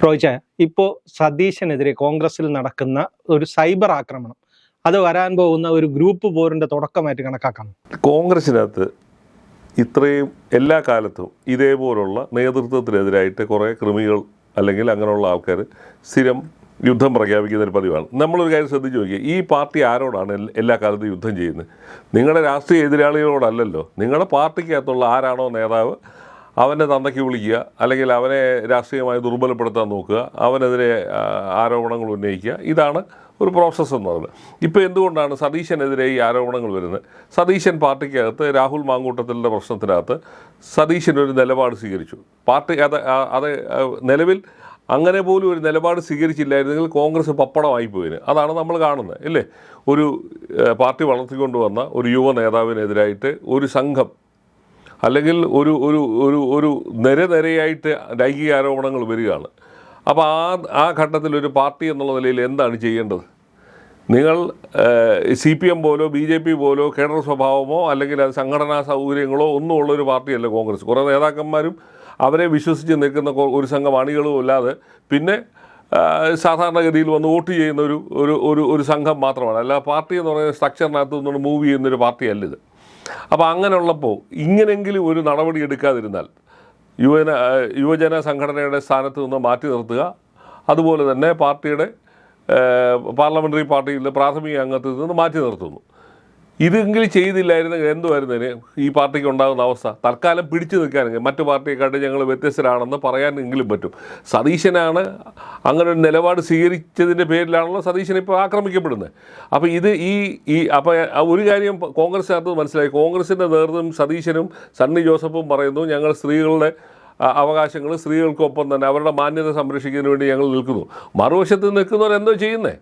റോയ്ച്ച, ഇപ്പോൾ സതീശനെതിരെ കോൺഗ്രസിൽ നടക്കുന്ന ഒരു സൈബർ ആക്രമണം അത് വരാൻ പോകുന്ന ഒരു ഗ്രൂപ്പ് പോരിന്റെ തുടക്കമായിട്ട് കണക്കാക്കാം. കോൺഗ്രസിനകത്ത് ഇത്രയും എല്ലാ കാലത്തും ഇതേപോലുള്ള നേതൃത്വത്തിനെതിരായിട്ട് കുറേ കൃമികൾ അല്ലെങ്കിൽ അങ്ങനെയുള്ള ആൾക്കാർ സ്ഥിരം യുദ്ധം പ്രഖ്യാപിക്കുന്ന ഒരു പതിവാണ്. നമ്മളൊരു കാര്യം ശ്രദ്ധിച്ച് നോക്കിയാൽ ഈ പാർട്ടി ആരോടാണ് എല്ലാ കാലത്തും യുദ്ധം ചെയ്യുന്നത്? നിങ്ങളുടെ രാഷ്ട്രീയ എതിരാളികളോടല്ലല്ലോ. നിങ്ങളുടെ പാർട്ടിക്കകത്തുള്ള ആരാണോ നേതാവ് അവനെ തന്തയ്ക്ക് വിളിക്കുക, അല്ലെങ്കിൽ അവനെ രാഷ്ട്രീയമായി ദുർബലപ്പെടുത്താൻ നോക്കുക, അവനെതിരെ ആരോപണങ്ങൾ ഉന്നയിക്കുക. ഇതാണ് ഒരു പ്രോസസ്സ് എന്ന് പറയുന്നത്. ഇപ്പോൾ എന്തുകൊണ്ടാണ് സതീശനെതിരെ ഈ ആരോപണങ്ങൾ വരുന്നത്? സതീശൻ പാർട്ടിക്കകത്ത് രാഹുൽ മാങ്കൂട്ടത്തിൻ്റെ പ്രശ്നത്തിനകത്ത് സതീശൻ ഒരു നിലപാട് സ്വീകരിച്ചു. പാർട്ടി അത് നിലവിൽ അങ്ങനെ പോലും ഒരു നിലപാട് സ്വീകരിച്ചില്ലായിരുന്നെങ്കിൽ കോൺഗ്രസ് പപ്പടമായി പോയിന്. അതാണ് നമ്മൾ കാണുന്നത്, ഇല്ലേ? ഒരു പാർട്ടി വളർത്തിക്കൊണ്ടുവന്ന ഒരു യുവ നേതാവിനെതിരായിട്ട് ഒരു സംഘം അല്ലെങ്കിൽ ഒരു ഒരു ഒരു ഒരു നിരയായിട്ട് ലൈംഗിക ആരോപണങ്ങൾ വരികയാണ്. അപ്പോൾ ആ ഘട്ടത്തിൽ ഒരു പാർട്ടി എന്നുള്ള നിലയിൽ എന്താണ് ചെയ്യേണ്ടത്? നിങ്ങൾ CPM പോലോ BJP പോലോ കേഡർ സ്വഭാവമോ അല്ലെങ്കിൽ അത് സംഘടനാ സൗകര്യങ്ങളോ ഒന്നും ഉള്ളൊരു പാർട്ടിയല്ല കോൺഗ്രസ്. കുറേ നേതാക്കന്മാരും അവരെ വിശ്വസിച്ച് നിൽക്കുന്ന ഒരു സംഘം അണികളും അല്ലാതെ പിന്നെ സാധാരണഗതിയിൽ വന്ന് വോട്ട് ചെയ്യുന്ന ഒരു സംഘം മാത്രമാണ്. അല്ല, പാർട്ടി എന്ന് പറയുന്ന സ്ട്രക്ചറിനകത്ത് നിന്നുകൊണ്ട് മൂവ് ചെയ്യുന്നൊരു പാർട്ടിയല്ല ഇത്. അപ്പോൾ അങ്ങനെയുള്ളപ്പോൾ ഇങ്ങനെങ്കിലും ഒരു നടപടി എടുക്കാതിരുന്നാൽ യുവജന സംഘടനയുടെ സ്ഥാനത്ത് നിന്ന് മാറ്റി നിർത്തുക, അതുപോലെ തന്നെ പാർട്ടിയുടെ പാർലമെൻ്ററി പാർട്ടിയിലെ പ്രാഥമിക അംഗത്തിൽ നിന്ന് മാറ്റി നിർത്തുന്നു. ഇതെങ്കിലും ചെയ്തില്ലായിരുന്നെങ്കിൽ എന്തുമായിരുന്നതിന് ഈ പാർട്ടിക്ക് ഉണ്ടാകുന്ന അവസ്ഥ? തൽക്കാലം പിടിച്ചു നിൽക്കാനെങ്കിൽ മറ്റു പാർട്ടിയെക്കാട്ട് ഞങ്ങൾ വ്യത്യസ്തരാണെന്ന് പറയാനെങ്കിലും പറ്റും. സതീശനാണ് അങ്ങനെ ഒരു നിലപാട് സ്വീകരിച്ചതിൻ്റെ പേരിലാണല്ലോ സതീശൻ ഇപ്പോൾ ആക്രമിക്കപ്പെടുന്നത്. അപ്പോൾ അപ്പോൾ ഒരു കാര്യം കോൺഗ്രസിനകത്ത് മനസ്സിലായി. കോൺഗ്രസിൻ്റെ നേതൃത്വം സതീശനും സണ്ണി ജോസഫും പറയുന്നു, ഞങ്ങൾ സ്ത്രീകളുടെ അവകാശങ്ങൾ, സ്ത്രീകൾക്കൊപ്പം തന്നെ അവരുടെ മാന്യത സംരക്ഷിക്കുന്നതിന് വേണ്ടി ഞങ്ങൾ നിൽക്കുന്നു. മറുവശത്ത് നിൽക്കുന്നവരെന്തോ ചെയ്യുന്നേ?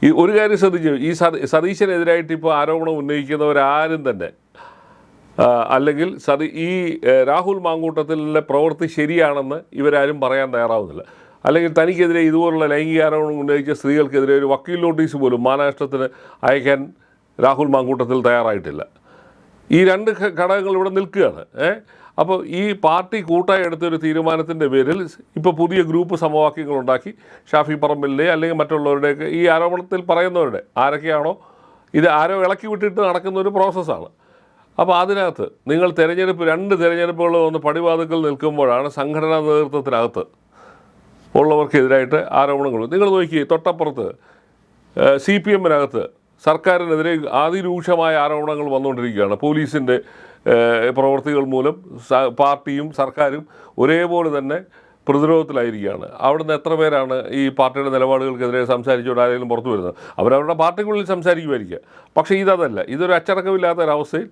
ഈ ഒരു കാര്യം ശ്രദ്ധിച്ചു, ഈ സതീശനെതിരായിട്ട് ഇപ്പോൾ ആരോപണം ഉന്നയിക്കുന്നവരാരും തന്നെ അല്ലെങ്കിൽ രാഹുൽ മാങ്കൂട്ടത്തിലെ പ്രവൃത്തി ശരിയാണെന്ന് ഇവരാരും പറയാൻ തയ്യാറാവുന്നില്ല. അല്ലെങ്കിൽ തനിക്കെതിരെ ഇതുപോലുള്ള ലൈംഗിക ആരോപണം ഉന്നയിച്ച സ്ത്രീകൾക്കെതിരെ ഒരു വക്കീൽ നോട്ടീസ് പോലും മാനനഷ്ടത്തിന് അയക്കാൻ രാഹുൽ മാങ്കൂട്ടത്തിൽ തയ്യാറായിട്ടില്ല. ഈ രണ്ട് ഘടകങ്ങൾ ഇവിടെ നിൽക്കുകയാണ്. അപ്പോൾ ഈ പാർട്ടി കൂട്ടായി എടുത്തൊരു തീരുമാനത്തിൻ്റെ പേരിൽ ഇപ്പോൾ പുതിയ ഗ്രൂപ്പ് സമവാക്യങ്ങളുണ്ടാക്കി ഷാഫി പറമ്പിലിൻ്റെ അല്ലെങ്കിൽ മറ്റുള്ളവരുടെയൊക്കെ ഈ ആരോപണത്തിൽ പറയുന്നവരുടെ ആരൊക്കെയാണോ ഇത് ആരോ ഇളക്കി വിട്ടിട്ട് നടക്കുന്ന ഒരു പ്രോസസ്സാണ്. അപ്പോൾ അതിനകത്ത് നിങ്ങൾ രണ്ട് തിരഞ്ഞെടുപ്പുകൾ വന്ന് പടിവാതിക്കൽ നിൽക്കുമ്പോഴാണ് സംഘടനാ നേതൃത്വത്തിനകത്ത് ഉള്ളവർക്കെതിരായിട്ട് ആരോപണങ്ങൾ. നിങ്ങൾ നോക്കി, തൊട്ടപ്പുറത്ത് CPM-നകത്ത് സർക്കാരിനെതിരെ അതിരൂക്ഷമായ ആരോപണങ്ങൾ വന്നുകൊണ്ടിരിക്കുകയാണ്. പോലീസിൻ്റെ പ്രവൃത്തികൾ മൂലം പാർട്ടിയും സർക്കാരും ഒരേപോലെ തന്നെ പ്രതിരോധത്തിലായിരിക്കുകയാണ്. അവിടുന്ന് എത്ര പേരാണ് ഈ പാർട്ടിയുടെ നിലപാടുകൾക്കെതിരെ സംസാരിച്ചുകൊണ്ട് ആരെങ്കിലും പുറത്തു വരുന്നത്? അവരവരുടെ പാർട്ടിക്കുള്ളിൽ സംസാരിക്കുമായിരിക്കുക. പക്ഷേ ഇതല്ല, ഇതൊരു അച്ചടക്കമില്ലാത്തൊരവസ്ഥയിൽ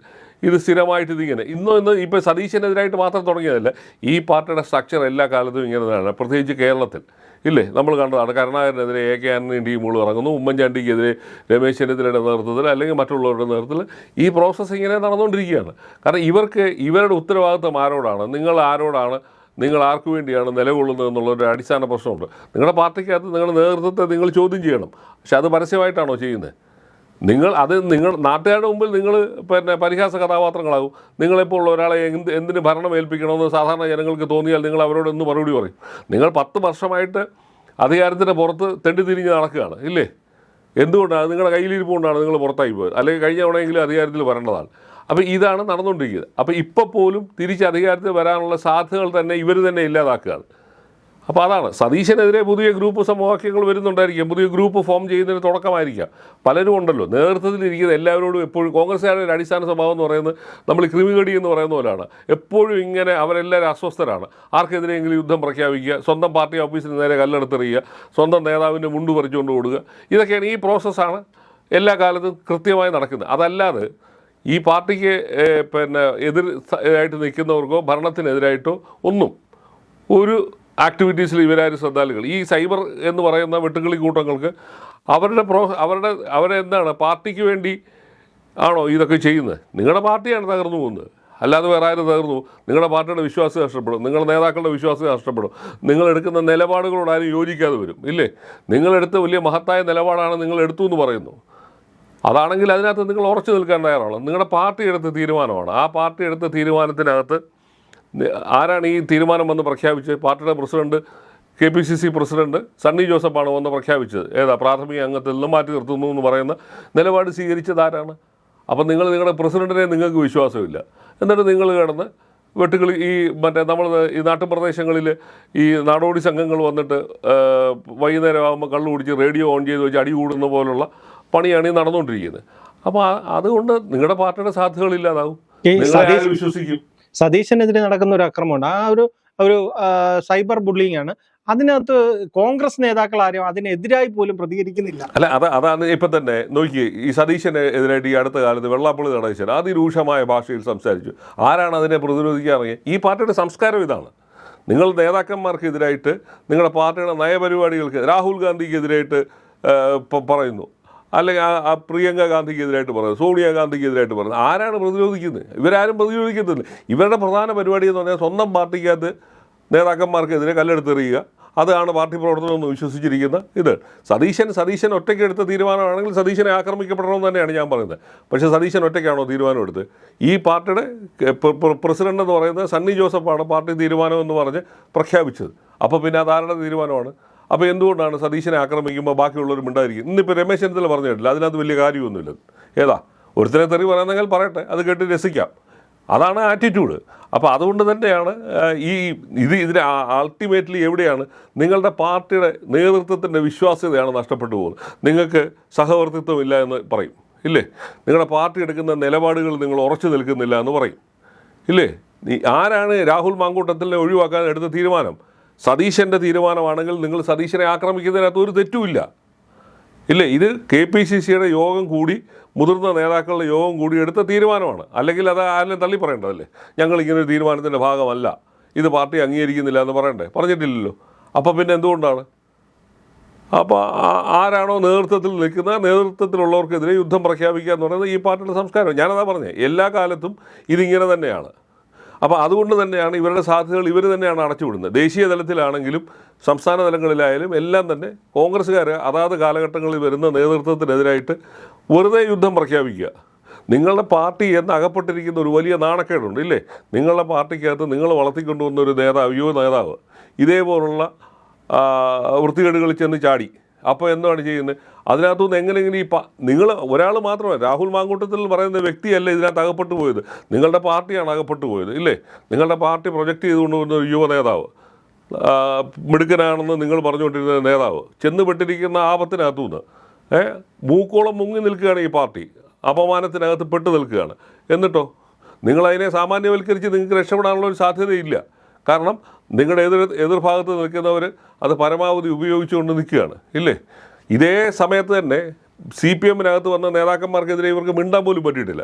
ഇത് സ്ഥിരമായിട്ട് ഇതിങ്ങനെ ഇന്ന് ഇപ്പോൾ സതീശനെതിരായിട്ട് മാത്രം തുടങ്ങിയതല്ല. ഈ പാർട്ടിയുടെ സ്ട്രക്ചർ എല്ലാ കാലത്തും ഇങ്ങനെ തന്നെയാണ്. പ്രത്യേകിച്ച് കേരളത്തിൽ ഇല്ലേ, നമ്മൾ കണ്ടതാണ്. കരുണാകരനെതിരെ AK ആന്റണി ടീമുകൾ ഇറങ്ങുന്നു, ഉമ്മൻചാണ്ടിക്കെതിരെ രമേശ് ചെന്നിത്തലയുടെ നേതൃത്വത്തിൽ അല്ലെങ്കിൽ മറ്റുള്ളവരുടെ നേതൃത്വത്തിൽ ഈ പ്രോസസ്സ് ഇങ്ങനെ നടന്നുകൊണ്ടിരിക്കുകയാണ്. കാരണം ഇവരുടെ ഉത്തരവാദിത്വം ആരോടാണ്? നിങ്ങൾ ആർക്കു വേണ്ടിയാണ് നിലകൊള്ളുന്നത് എന്നുള്ളൊരു അടിസ്ഥാന പ്രശ്നമുണ്ട്. നിങ്ങളുടെ പാർട്ടിക്കകത്ത് നിങ്ങളുടെ നേതൃത്വത്തെ നിങ്ങൾ ചോദ്യം ചെയ്യണം. പക്ഷെ അത് പരസ്യമായിട്ടാണോ ചെയ്യുന്നത്? നിങ്ങൾ നാട്ടുകാരുടെ മുമ്പിൽ നിങ്ങൾ പരിഹാസ കഥാപാത്രങ്ങളാകും. നിങ്ങളിപ്പോൾ ഉള്ള ഒരാളെ എന്തിന് ഭരണം ഏൽപ്പിക്കണമെന്ന് സാധാരണ ജനങ്ങൾക്ക് തോന്നിയാൽ നിങ്ങൾ അവരോട് എന്ത് മറുപടി പറയും? നിങ്ങൾ 10 വർഷമായിട്ട് അധികാരത്തിൻ്റെ പുറത്ത് തെണ്ടിത്തിരിഞ്ഞ് നടക്കുകയാണ്, ഇല്ലേ? എന്തുകൊണ്ടാണ്? നിങ്ങളുടെ കയ്യിലിരിപ്പുകൊണ്ടാണ് നിങ്ങൾ പുറത്തായി പോയത്. അല്ലെങ്കിൽ കഴിഞ്ഞ തവണയെങ്കിലും അധികാരത്തിൽ വരേണ്ടതാണ്. അപ്പോൾ ഇതാണ് നടന്നുകൊണ്ടിരിക്കുന്നത്. അപ്പോൾ ഇപ്പോൾ പോലും തിരിച്ച് അധികാരത്തിൽ വരാനുള്ള സാധ്യതകൾ തന്നെ ഇവർ തന്നെ ഇല്ലാതാക്കുകയാണ്. അപ്പോൾ അതാണ് സതീശനെതിരെ പുതിയ ഗ്രൂപ്പ് സമവാക്യങ്ങൾ വരുന്നുണ്ടായിരിക്കാം. പുതിയ ഗ്രൂപ്പ് ഫോം ചെയ്യുന്നതിന് തുടക്കമായിരിക്കാം. പലരും ഉണ്ടല്ലോ നേതൃത്വത്തിലിരിക്കുന്ന എല്ലാവരോടും എപ്പോഴും. കോൺഗ്രസ്സുകാരുടെ ഒരു അടിസ്ഥാന സ്വഭാവം എന്ന് പറയുന്നത് നമ്മൾ ക്രിമികടി എന്ന് പറയുന്ന പോലെയാണ്. എപ്പോഴും ഇങ്ങനെ അവരെല്ലാവരും അസ്വസ്ഥരാണ്. ആർക്കെതിരെയെങ്കിലും യുദ്ധം പ്രഖ്യാപിക്കുക, സ്വന്തം പാർട്ടി ഓഫീസിന് നേരെ കല്ലെടുത്തെറിയുക, സ്വന്തം നേതാവിൻ്റെ മുണ്ട് പറിച്ചുകൊണ്ട് ഓടുക. ഇതൊക്കെയാണ് ഈ പ്രോസസ്സാണ് എല്ലാ കാലത്തും കൃത്യമായി നടക്കുന്നത്. അതല്ലാതെ ഈ പാർട്ടിക്ക് എതിരായിട്ട് നിൽക്കുന്നവർക്കോ ഭരണത്തിനെതിരായിട്ടോ ഒന്നും ഒരു ആക്ടിവിറ്റീസിൽ ഇവരാരും ശ്രദ്ധാലുകൾ. ഈ സൈബർ എന്ന് പറയുന്ന വെട്ടുകിളി കൂട്ടങ്ങൾക്ക് അവരെ എന്താണ്, പാർട്ടിക്ക് വേണ്ടി ആണോ ഇതൊക്കെ ചെയ്യുന്നത്? നിങ്ങളുടെ പാർട്ടിയാണ് തകർന്നു പോകുന്നത്, അല്ലാതെ വേറെ ആരും തകർന്നു. നിങ്ങളുടെ പാർട്ടിയുടെ വിശ്വാസം നഷ്ടപ്പെടും, നിങ്ങളുടെ നേതാക്കളുടെ വിശ്വാസം നഷ്ടപ്പെടും. നിങ്ങളെടുക്കുന്ന നിലപാടുകളോട് ആരും യോജിക്കാതെ വരും, ഇല്ലേ? നിങ്ങളെടുത്ത വലിയ മഹത്തായ നിലപാടാണ് നിങ്ങൾ എടുത്തു എന്ന് പറയുന്നു. അതാണെങ്കിൽ അതിനകത്ത് നിങ്ങൾ ഉറച്ചു നിൽക്കാൻ തയ്യാറാണ്. നിങ്ങളുടെ പാർട്ടി എടുത്ത തീരുമാനമാണ്. ആ പാർട്ടി എടുത്ത തീരുമാനത്തിനകത്ത് ആരാണ് ഈ തീരുമാനം വന്ന് പ്രഖ്യാപിച്ചത്? പാർട്ടിയുടെ പ്രസിഡന്റ് KPCC പ്രസിഡന്റ് സണ്ണി ജോസഫാണ് വന്ന് പ്രഖ്യാപിച്ചത്. ഏതാ പ്രാഥമിക അംഗത്തിൽ നിന്ന് മാറ്റി നിർത്തുന്നു എന്ന് പറയുന്ന നിലപാട് സ്വീകരിച്ചത് ആരാണ്? അപ്പം നിങ്ങളുടെ പ്രസിഡന്റിനെ നിങ്ങൾക്ക് വിശ്വാസമില്ല, എന്നിട്ട് നിങ്ങൾ കിടന്ന് വെട്ടുകൾ ഈ നമ്മൾ ഈ നാട്ടുപ്രദേശങ്ങളിൽ ഈ നാടോടി സംഘങ്ങൾ വന്നിട്ട് വൈകുന്നേരം ആകുമ്പോൾ കള്ളു കുടിച്ച് റേഡിയോ ഓൺ ചെയ്ത് വെച്ച് അടി കൂടുന്ന പോലുള്ള പണിയാണ് ഈ നടന്നുകൊണ്ടിരിക്കുന്നത്. അപ്പോൾ അതുകൊണ്ട് നിങ്ങളുടെ പാർട്ടിയുടെ സാധ്യതകളില്ലാതാവും. വിശ്വസിക്കും. സതീശനെതിരെ നടക്കുന്ന ഒരു അക്രമമുണ്ട്, ആ ഒരു സൈബർ ബുള്ളിങ് ആണ്. അതിനകത്ത് കോൺഗ്രസ് നേതാക്കൾ ആരും അതിനെതിരായി പോലും പ്രതികരിക്കുന്നില്ല. അല്ല, അതാണ് ഇപ്പം തന്നെ നോക്കി. ഈ സതീശനെതിരായിട്ട് ഈ അടുത്ത കാലത്ത് വെള്ളാപ്പള്ളി നടേശൻ അതിരൂക്ഷമായ ഭാഷയിൽ സംസാരിച്ചു. ആരാണ് അതിനെ പ്രതിരോധിക്കാറിയത്? ഈ പാർട്ടിയുടെ സംസ്കാരം ഇതാണ്. നിങ്ങൾ നേതാക്കന്മാർക്കെതിരായിട്ട്, നിങ്ങളുടെ പാർട്ടിയുടെ നയപരിപാടികൾക്ക്, രാഹുൽ ഗാന്ധിക്കെതിരായിട്ട് പറയുന്നു, അല്ലെങ്കിൽ ആ പ്രിയങ്ക ഗാന്ധിക്കെതിരായിട്ട് പറയുന്നത്, സോണിയാഗാന്ധിക്കെതിരായിട്ട് പറയുന്നത്, ആരാണ് പ്രതിരോധിക്കുന്നത്? ഇവരാരും പ്രതിരോധിക്കുന്നില്ല. ഇവരുടെ പ്രധാന പരിപാടി എന്ന് പറഞ്ഞാൽ സ്വന്തം പാർട്ടിക്കകത്ത് നേതാക്കന്മാർക്കെതിരെ കല്ലെടുത്തെറിയുക. അതാണ് പാർട്ടി പ്രവർത്തനം എന്ന് വിശ്വസിച്ചിരിക്കുന്ന ഇത്. സതീശൻ ഒറ്റയ്ക്ക് എടുത്ത തീരുമാനമാണെങ്കിൽ സതീശനെ ആക്രമിക്കപ്പെടണമെന്ന് തന്നെയാണ് ഞാൻ പറയുന്നത്. പക്ഷേ സതീശൻ ഒറ്റയ്ക്കാണോ തീരുമാനമെടുത്ത്? ഈ പാർട്ടിയുടെ പ്രസിഡന്റ് എന്ന് പറയുന്നത് സണ്ണി ജോസഫാണ് പാർട്ടി തീരുമാനമെന്ന് പറഞ്ഞ് പ്രഖ്യാപിച്ചത്. അപ്പോൾ പിന്നെ അതാരുടെ തീരുമാനമാണ്? അപ്പോൾ എന്തുകൊണ്ടാണ് സതീശനെ ആക്രമിക്കുമ്പോൾ ബാക്കിയുള്ളവർ മിണ്ടായിരിക്കും? ഇന്നിപ്പോൾ രമേശ് ചെന്നിത്തല പറഞ്ഞു കേട്ടില്ല, അതിനകത്ത് വലിയ കാര്യമൊന്നുമില്ല. ഏതാ ഒരുത്തനെ തെറി പറയുന്നെങ്കിൽ പറയട്ടെ, അത് കേട്ട് രസിക്കാം. അതാണ് ആറ്റിറ്റ്യൂഡ്. അപ്പോൾ അതുകൊണ്ട് തന്നെയാണ് ഇതിന് അൾട്ടിമേറ്റ്ലി എവിടെയാണ് നിങ്ങളുടെ പാർട്ടിയുടെ നേതൃത്വത്തിൻ്റെ വിശ്വാസ്യതയാണ് നഷ്ടപ്പെട്ടു പോകുന്നത്. നിങ്ങൾക്ക് സഹവർത്തിത്വം ഇല്ല എന്ന് പറയും, ഇല്ലേ? നിങ്ങളുടെ പാർട്ടി എടുക്കുന്ന നിലപാടുകൾ നിങ്ങൾ ഉറച്ചു നിൽക്കുന്നില്ല എന്ന് പറയും, ഇല്ലേ? ആരാണ് രാഹുൽ മാങ്കൂട്ടത്തിനെ ഒഴിവാക്കാൻ എടുത്ത തീരുമാനം? സതീശൻ്റെ തീരുമാനമാണെങ്കിൽ നിങ്ങൾ സതീശനെ ആക്രമിക്കുന്നതിനകത്ത് ഒരു തെറ്റുമില്ല, ഇല്ലേ? ഇത് KPCCയുടെ യോഗം കൂടി, മുതിർന്ന നേതാക്കളുടെ യോഗം കൂടി എടുത്ത തീരുമാനമാണ്. അല്ലെങ്കിൽ അത് ആരെങ്കിലും തള്ളി പറയേണ്ടതല്ലേ? ഞങ്ങൾ ഇങ്ങനൊരു തീരുമാനത്തിൻ്റെ ഭാഗമല്ല, ഇത് പാർട്ടി അംഗീകരിക്കുന്നില്ല എന്ന് പറയണ്ടേ? പറഞ്ഞിട്ടില്ലല്ലോ. അപ്പോൾ പിന്നെ എന്തുകൊണ്ടാണ്? അപ്പോൾ ആരാണോ നേതൃത്വത്തിൽ നിൽക്കുന്ന നേതൃത്വത്തിലുള്ളവർക്കെതിരെ യുദ്ധം പ്രഖ്യാപിക്കുക എന്ന് പറയുന്നത് ഈ പാർട്ടിയുടെ സംസ്കാരം. ഞാനതാ പറഞ്ഞത്, എല്ലാ കാലത്തും ഇതിങ്ങനെ തന്നെയാണ്. അപ്പോൾ അതുകൊണ്ട് തന്നെയാണ് ഇവരുടെ സാധ്യതകൾ ഇവർ തന്നെയാണ് അടച്ചുവിടുന്നത്. ദേശീയ തലത്തിലാണെങ്കിലും സംസ്ഥാന തലങ്ങളിലായാലും എല്ലാം തന്നെ കോൺഗ്രസ്സുകാർ അതാത് കാലഘട്ടങ്ങളിൽ വരുന്ന നേതൃത്വത്തിനെതിരായിട്ട് വെറുതെ യുദ്ധം പ്രഖ്യാപിക്കുക. നിങ്ങളുടെ പാർട്ടി എന്ന് അകപ്പെട്ടിരിക്കുന്ന ഒരു വലിയ നാണക്കേടുണ്ട്, ഇല്ലേ? നിങ്ങളുടെ പാർട്ടിക്കകത്ത് നിങ്ങൾ വളർത്തിക്കൊണ്ടുവന്ന ഒരു യുവ നേതാവ് ഇതേപോലുള്ള വൃത്തികേടുകളിൽ ചെന്ന് ചാടി. അപ്പോൾ എന്താണ് ചെയ്യുന്നത്? അതിനകത്തുനിന്ന് എങ്ങനെയെങ്കിലും നിങ്ങൾ ഒരാൾ മാത്രമല്ല, രാഹുൽ മാങ്കൂട്ടത്തിൽ പറയുന്ന വ്യക്തിയല്ല ഇതിനകത്ത് അകപ്പെട്ടു പോയത്, നിങ്ങളുടെ പാർട്ടിയാണ് അകപ്പെട്ടു പോയത്, ഇല്ലേ? നിങ്ങളുടെ പാർട്ടി പ്രൊജക്റ്റ് ചെയ്തുകൊണ്ടുവന്ന ഒരു യുവ നേതാവ്, മിടുക്കനാണെന്ന് നിങ്ങൾ പറഞ്ഞുകൊണ്ടിരുന്ന നേതാവ് ചെന്നുപെട്ടിരിക്കുന്ന ആപത്തിനകത്തുനിന്ന് മൂക്കോളം മുങ്ങി നിൽക്കുകയാണ് ഈ പാർട്ടി. അപമാനത്തിനകത്ത് പെട്ടു നിൽക്കുകയാണ്. എന്നിട്ടോ നിങ്ങളതിനെ സാമാന്യവൽക്കരിച്ച് നിങ്ങൾക്ക് രക്ഷപ്പെടാനുള്ള ഒരു സാധ്യതയില്ല. കാരണം നിങ്ങളുടെ എതിർഭാഗത്ത് നിൽക്കുന്നവർ അത് പരമാവധി ഉപയോഗിച്ചുകൊണ്ട് നിൽക്കുകയാണ്, ഇല്ലേ? ഇതേ സമയത്ത് തന്നെ CPM-നകത്ത് വന്ന നേതാക്കന്മാർക്കെതിരെ ഇവർക്ക് മിണ്ടാൻ പോലും പറ്റിയിട്ടില്ല.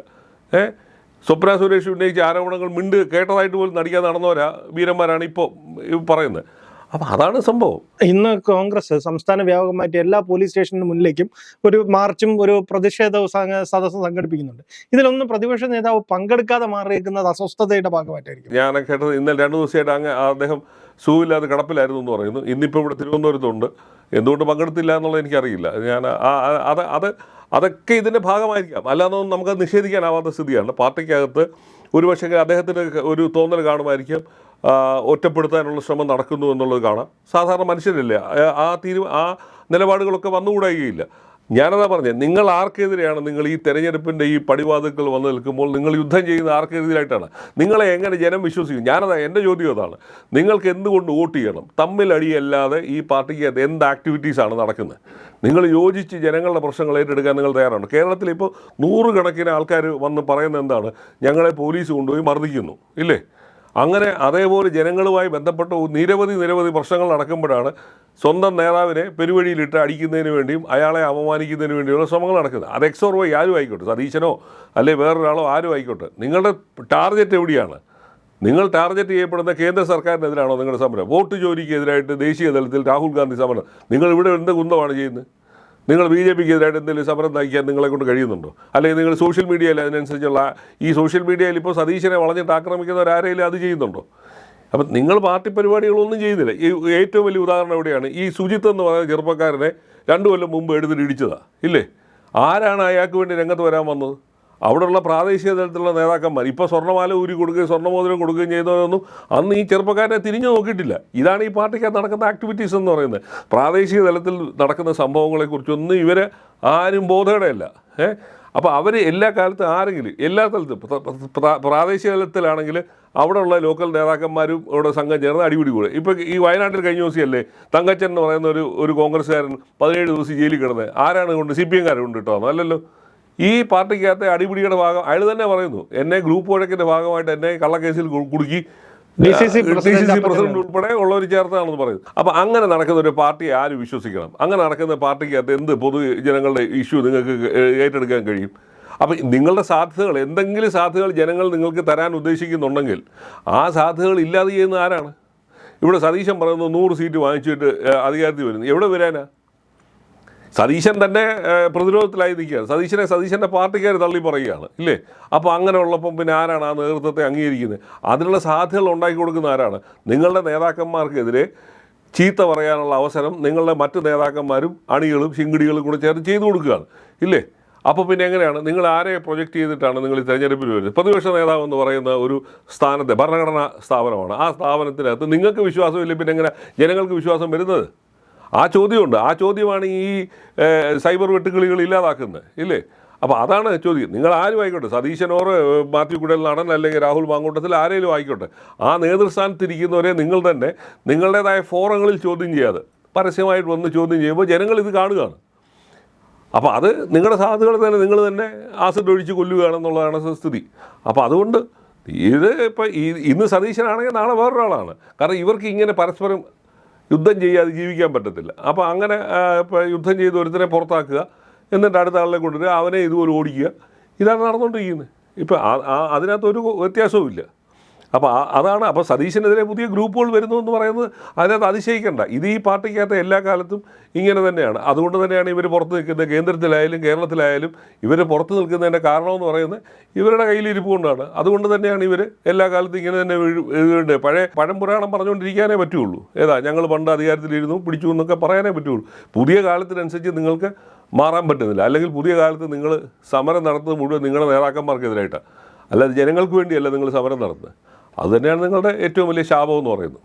സ്വപ്ന സുരേഷ് ഉന്നയിച്ച ആരോപണങ്ങൾ കേട്ടതായിട്ട് പോലും നടിക്കാൻ നടന്നവരാ വീരന്മാരാണ് ഇപ്പോൾ പറയുന്നത്. അപ്പം അതാണ് സംഭവം. ഇന്ന് കോൺഗ്രസ് സംസ്ഥാന വ്യാപകമായിട്ട് എല്ലാ പോലീസ് സ്റ്റേഷന് മുന്നിലേക്കും ഒരു മാർച്ചും ഒരു പ്രതിഷേധ സദസ്സും സംഘടിപ്പിക്കുന്നുണ്ട്. ഇതിലൊന്നും പ്രതിപക്ഷ നേതാവ് പങ്കെടുക്കാതെ മാറിയിരിക്കുന്നത് അസ്വസ്ഥതയുടെ ഭാഗമായിട്ടായിരിക്കും. ഞാൻ കേട്ടത് ഇന്നലെ 2 ദിവസമായിട്ട് അദ്ദേഹം ഷൂവില്ലാതെ കിടപ്പിലായിരുന്നു എന്ന് പറയുന്നു. ഇന്നിപ്പോൾ ഇവിടെ തിരുവനന്തപുരത്തുണ്ട്. എന്തുകൊണ്ട് പങ്കെടുത്തില്ല എന്നുള്ളത് എനിക്കറിയില്ല. അതൊക്കെ ഇതിൻ്റെ ഭാഗമായിരിക്കാം, അല്ലാതൊന്നും നമുക്കത് നിഷേധിക്കാനാവാത്ത സ്ഥിതിയാണ്. പാർട്ടിക്കകത്ത് ഒരുപക്ഷെ അദ്ദേഹത്തിന് ഒരു തോന്നൽ കാണുമായിരിക്കും, ഒറ്റപ്പെടുത്താനുള്ള ശ്രമം നടക്കുന്നു എന്നുള്ളത് കാണാം. സാധാരണ മനുഷ്യരല്ലേ, ആ നിലപാടുകളൊക്കെ വന്നുകൂടായികയില്ല. ഞാനതാ പറഞ്ഞത്, നിങ്ങൾ ആർക്കെതിരെയാണ് നിങ്ങൾ ഈ തെരഞ്ഞെടുപ്പിൻ്റെ ഈ പടിവാതിൽക്കൽ വന്ന് നിൽക്കുമ്പോൾ നിങ്ങൾ യുദ്ധം ചെയ്യുന്ന ആർക്കെതിരായിട്ടാണ്? നിങ്ങളെ എങ്ങനെ ജനം വിശ്വസിക്കും? എൻ്റെ ചോദ്യം അതാണ്. നിങ്ങൾക്ക് എന്തുകൊണ്ട് വോട്ട് ചെയ്യണം? തമ്മിലടിയല്ലാതെ ഈ പാർട്ടിക്ക് എന്ത് ആക്ടിവിറ്റീസാണ് നടക്കുന്നത്? നിങ്ങൾ യോജിച്ച് ജനങ്ങളുടെ പ്രശ്നങ്ങൾ ഏറ്റെടുക്കാൻ നിങ്ങൾ തയ്യാറാണ്? കേരളത്തിൽ ഇപ്പോൾ 100 കണക്കിന് ആൾക്കാർ വന്ന് പറയുന്നത് എന്താണ്? ഞങ്ങളെ പോലീസ് കൊണ്ടുപോയി മർദ്ദിക്കുന്നു, ഇല്ലേ? അങ്ങനെ അതേപോലെ ജനങ്ങളുമായി ബന്ധപ്പെട്ട നിരവധി പ്രശ്നങ്ങൾ നടക്കുമ്പോഴാണ് സ്വന്തം നേതാവിനെ പെരുവഴിയിലിട്ട് അടിക്കുന്നതിന് വേണ്ടിയും അയാളെ അപമാനിക്കുന്നതിന് വേണ്ടിയുള്ള ശ്രമങ്ങൾ നടക്കുന്നത്. അത് എക്സ് ഓർ വൈ ആരും ആയിക്കോട്ടെ, സതീശനോ അല്ലെ വേറൊരാളോ ആരും ആയിക്കോട്ടെ, നിങ്ങളുടെ ടാർഗറ്റ് എവിടെയാണ്? നിങ്ങൾ ടാർഗറ്റ് ചെയ്യപ്പെടുന്ന കേന്ദ്ര സർക്കാരിനെതിരാണോ നിങ്ങളുടെ സമരം? വോട്ട് ജോലിക്കെതിരായിട്ട് ദേശീയ തലത്തിൽ രാഹുൽ ഗാന്ധി സമരം. നിങ്ങൾ ഇവിടെ എന്ത് കുന്തമാണ് ചെയ്യുന്നത്? നിങ്ങൾ BJPക്ക് എതിരായിട്ട് എന്തെങ്കിലും സമരം നയിക്കാൻ നിങ്ങളെ കൊണ്ട് കഴിയുന്നുണ്ടോ? അല്ലെങ്കിൽ നിങ്ങൾ സോഷ്യൽ മീഡിയയിൽ അതിനനുസരിച്ചുള്ള ഈ സോഷ്യൽ മീഡിയയിൽ ഇപ്പോൾ സതീശനെ വളഞ്ഞിട്ട് ആക്രമിക്കുന്നവരാരെങ്കിലും അത് ചെയ്യുന്നുണ്ടോ? അപ്പം നിങ്ങൾ പാർട്ടി പരിപാടികളൊന്നും ചെയ്യുന്നില്ല. ഈ ഏറ്റവും വലിയ ഉദാഹരണം എവിടെയാണ്? ഈ സുജിത്ത് എന്ന് പറയുന്ന ചെറുപ്പക്കാരനെ 2 കൊല്ലം മുമ്പ് എടുത്തിട്ട് ഇടിച്ചതാണ്, ഇല്ലേ? ആരാണ് അയാൾക്ക് വേണ്ടി രംഗത്ത് വരാൻ വന്നത്? അവിടെയുള്ള പ്രാദേശിക തലത്തിലുള്ള നേതാക്കന്മാർ ഇപ്പോൾ സ്വർണ്ണമാല ഊരി കൊടുക്കുകയും സ്വർണ്ണമോതിരം കൊടുക്കുകയും ചെയ്യുന്നവരൊന്നും അന്ന് ഈ ചെറുപ്പക്കാരനെ തിരിഞ്ഞു നോക്കിയിട്ടില്ല. ഇതാണ് ഈ പാർട്ടിക്കകത്ത് നടക്കുന്ന ആക്ടിവിറ്റീസ് എന്ന് പറയുന്നത്. പ്രാദേശിക തലത്തിൽ നടക്കുന്ന സംഭവങ്ങളെക്കുറിച്ചൊന്നും ഇവരെ ആരും ബോധേടയല്ല. അപ്പോൾ അവർ എല്ലാ കാലത്തും ആരെങ്കിലും എല്ലാ തലത്തും പ്രാദേശിക തലത്തിലാണെങ്കിൽ അവിടെയുള്ള ലോക്കൽ നേതാക്കന്മാരും ഇവിടെ സംഘം ചേർന്ന് അടിപിടി കൂടെ. ഇപ്പോൾ ഈ വയനാട്ടിൽ കഴിഞ്ഞ ദിവസമല്ലേ തങ്കച്ചൻ എന്ന് പറയുന്ന ഒരു കോൺഗ്രസ്സുകാരൻ 17 ദിവസം ജയിലിൽ കിടന്നത്? ആരാണ് കൊണ്ട് CPM-കാരെ കൊണ്ട് കിട്ടുമോ? അല്ലല്ലോ. ഈ പാർട്ടിക്കകത്തെ അടിപിടിയുടെ ഭാഗം അയാൾ തന്നെ പറയുന്നു. എന്നെ ഗ്രൂപ്പ് വഴക്കിൻ്റെ ഭാഗമായിട്ട് എന്നെ കള്ളക്കേസിൽ കുടുക്കി DCC പ്രസിഡന്റ് ഉൾപ്പെടെ ഉള്ളവർ ചേർത്താണെന്ന് പറയുന്നത്. അപ്പോൾ അങ്ങനെ നടക്കുന്ന ഒരു പാർട്ടിയെ ആര് വിശ്വസിക്കണം? അങ്ങനെ നടക്കുന്ന പാർട്ടിക്കകത്ത് എന്ത് പൊതുജനങ്ങളുടെ ഇഷ്യൂ നിങ്ങൾക്ക് ഏറ്റെടുക്കാൻ കഴിയും? അപ്പോൾ നിങ്ങളുടെ സാധ്യതകൾ, എന്തെങ്കിലും സാധ്യതകൾ ജനങ്ങൾ നിങ്ങൾക്ക് തരാൻ ഉദ്ദേശിക്കുന്നുണ്ടെങ്കിൽ ആ സാധ്യതകൾ ഇല്ലാതെ ചെയ്യുന്ന ആരാണ്? ഇവിടെ സതീശൻ പറയുന്നത് 100 സീറ്റ് വാങ്ങിച്ചിട്ട് അധികാരത്തിൽ വരുന്നു. എവിടെ വരാനാ? സതീശൻ തന്നെ പ്രതിരോധത്തിലായി നിൽക്കുകയാണ്. സതീശൻ്റെ പാർട്ടിക്കാർ തള്ളി പറയുകയാണ് ഇല്ലേ? അപ്പോൾ അങ്ങനെ ഉള്ളപ്പം പിന്നെ ആരാണ് ആ നേതൃത്വത്തെ അംഗീകരിക്കുന്നത്? അതിനുള്ള സാധ്യതകൾ ഉണ്ടാക്കി കൊടുക്കുന്ന ആരാണ്? നിങ്ങളുടെ നേതാക്കന്മാർക്കെതിരെ ചീത്ത പറയാനുള്ള അവസരം നിങ്ങളുടെ മറ്റ് നേതാക്കന്മാരും അണികളും ശിങ്കിടികളും കൂടെ ചേർന്ന് ചെയ്തു കൊടുക്കുകയാണ് ഇല്ലേ? അപ്പോൾ പിന്നെ എങ്ങനെയാണ് നിങ്ങൾ ആരെ പ്രൊജക്റ്റ് ചെയ്തിട്ടാണ് നിങ്ങൾ ഈ തെരഞ്ഞെടുപ്പിൽ വരുന്നത്? പ്രതിപക്ഷ നേതാവ് എന്ന് പറയുന്ന ഒരു സ്ഥാനത്തെ ഭരണഘടനാ സ്ഥാപനമാണ്. ആ സ്ഥാപനത്തിനകത്ത് നിങ്ങൾക്ക് വിശ്വാസമില്ല, പിന്നെ എങ്ങനെ ജനങ്ങൾക്ക് വിശ്വാസം വരുന്നത്? ആ ചോദ്യമുണ്ട്. ആ ചോദ്യമാണ് ഈ സൈബർ വെട്ടുക്കിളികൾ ഇല്ലാതാക്കുന്നത് ഇല്ലേ? അപ്പോൾ അതാണ് ചോദ്യം. നിങ്ങൾ ആരും ആയിക്കോട്ടെ, സതീശനോർ മാത്യു കുഴൽനാടൻ അല്ലെങ്കിൽ രാഹുൽ മാങ്കൂട്ടത്തിൽ ആരെങ്കിലും ആയിക്കോട്ടെ, ആ നേതൃസ്ഥാനത്തിരിക്കുന്നവരെ നിങ്ങൾ തന്നെ നിങ്ങളുടേതായ ഫോറങ്ങളിൽ ചോദ്യം ചെയ്യാതെ പരസ്യമായിട്ട് വന്ന് ചോദ്യം ചെയ്യുമ്പോൾ ജനങ്ങൾ ഇത് കാണുകയാണ്. അപ്പോൾ അത് നിങ്ങളുടെ സാധ്യതകൾ തന്നെ നിങ്ങൾ തന്നെ ആസിഡ് ഒഴിച്ച് കൊല്ലുകയാണെന്നുള്ളതാണ് സ്ഥിതി. അപ്പോൾ അതുകൊണ്ട് ഇത് ഇപ്പോൾ ഇന്ന് സതീശനാണെങ്കിൽ നാളെ വേറൊരാളാണ്. കാരണം ഇവർക്ക് ഇങ്ങനെ പരസ്പരം യുദ്ധം ചെയ്യാതെ ജീവിക്കാൻ പറ്റത്തില്ല. അപ്പോൾ അങ്ങനെ ഇപ്പോൾ യുദ്ധം ചെയ്ത് ഒരുത്തനെ പുറത്താക്കുക, എന്നിട്ട് അടുത്ത ആളിനെ കൊണ്ടുവരിക, അവനെ ഇതുപോലെ ഓടിക്കുക, ഇതാണ് നടന്നുകൊണ്ടിരിക്കുന്നത്. ഇപ്പോൾ അതിനകത്തൊരു വ്യത്യാസവും ഇല്ല. അപ്പോൾ അതാണ്. അപ്പോൾ സതീശനെതിരെ പുതിയ ഗ്രൂപ്പുകൾ വരുന്നു എന്ന് പറയുന്നത് അതിനകത്ത് അതിശയിക്കേണ്ട. ഇത് ഈ പാർട്ടിക്കകത്ത് എല്ലാ കാലത്തും ഇങ്ങനെ തന്നെയാണ്. അതുകൊണ്ട് തന്നെയാണ് ഇവർ പുറത്ത് നിൽക്കുന്നത്. കേന്ദ്രത്തിലായാലും കേരളത്തിലായാലും ഇവർ പുറത്ത് നിൽക്കുന്നതിൻ്റെ കാരണമെന്ന് പറയുന്നത് ഇവരുടെ കയ്യിലിരിപ്പ് കൊണ്ടാണ്. അതുകൊണ്ട് തന്നെയാണ് ഇവർ എല്ലാ കാലത്തും ഇങ്ങനെ തന്നെ എഴുതേണ്ടത്. പഴംപുരാണം പറഞ്ഞുകൊണ്ടിരിക്കാനേ പറ്റുള്ളൂ. ഞങ്ങൾ പണ്ട് അധികാരത്തിലിരുന്നു പിടിച്ചു എന്നൊക്കെ പറയാനേ പറ്റുള്ളൂ. പുതിയ കാലത്തിനനുസരിച്ച് നിങ്ങൾക്ക് മാറാൻ പറ്റുന്നില്ല. അല്ലെങ്കിൽ പുതിയ കാലത്ത് നിങ്ങൾ സമരം നടത്തുന്നത് മുഴുവൻ നിങ്ങളുടെ നേതാക്കന്മാർക്കെതിരായിട്ടാണ്, അല്ലാതെ ജനങ്ങൾക്ക് വേണ്ടിയല്ല നിങ്ങൾ സമരം നടത്തുന്നത്. അതുതന്നെയാണ് നിങ്ങളുടെ ഏറ്റവും വലിയ ശാപം എന്ന് പറയുന്നത്.